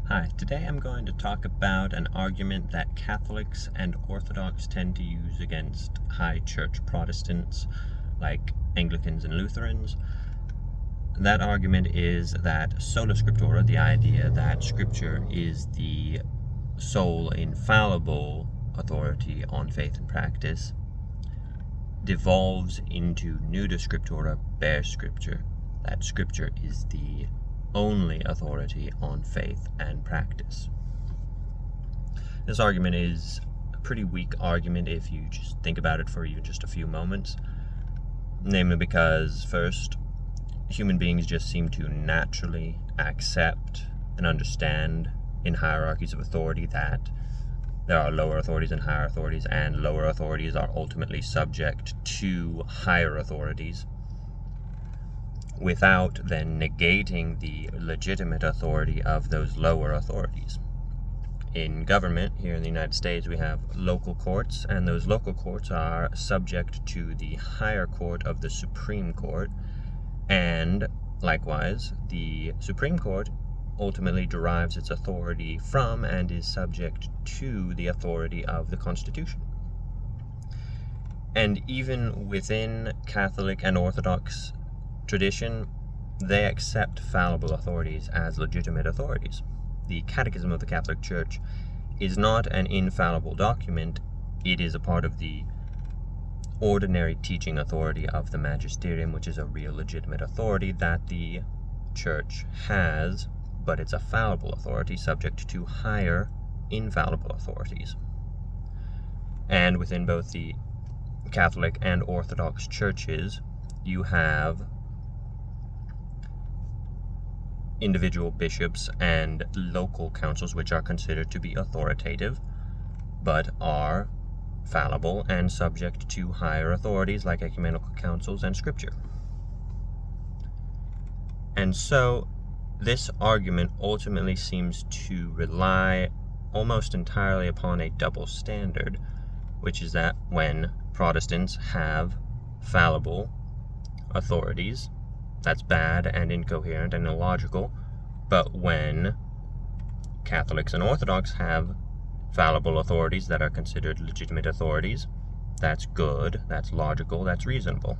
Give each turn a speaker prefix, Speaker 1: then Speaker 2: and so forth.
Speaker 1: Hi, today I'm going to talk about an argument that Catholics and Orthodox tend to use against high church Protestants like Anglicans and Lutherans. That argument is that Sola Scriptura, the idea that Scripture is the sole infallible authority on faith and practice, devolves into Nuda Scriptura, bare Scripture, that Scripture is the only authority on faith and practice. This argument is a pretty weak argument if you just think about it for even just a few moments, namely because, first, human beings just seem to naturally accept and understand in hierarchies of authority that there are lower authorities and higher authorities, and lower authorities are ultimately subject to higher authorities, without then negating the legitimate authority of those lower authorities. In government, here in the United States, we have local courts, and those local courts are subject to the higher court of the Supreme Court, and likewise, the Supreme Court ultimately derives its authority from and is subject to the authority of the Constitution. And even within Catholic and Orthodox tradition, they accept fallible authorities as legitimate authorities. The Catechism of the Catholic Church is not an infallible document. It is a part of the ordinary teaching authority of the magisterium, which is a real legitimate authority that the Church has, but it's a fallible authority subject to higher infallible authorities. And within both the Catholic and Orthodox churches, you have individual bishops and local councils which are considered to be authoritative, but are fallible and subject to higher authorities like ecumenical councils and Scripture. And so this argument ultimately seems to rely almost entirely upon a double standard, which is that when Protestants have fallible authorities, that's bad and incoherent and illogical, but when Catholics and Orthodox have fallible authorities that are considered legitimate authorities, that's good, that's logical, that's reasonable.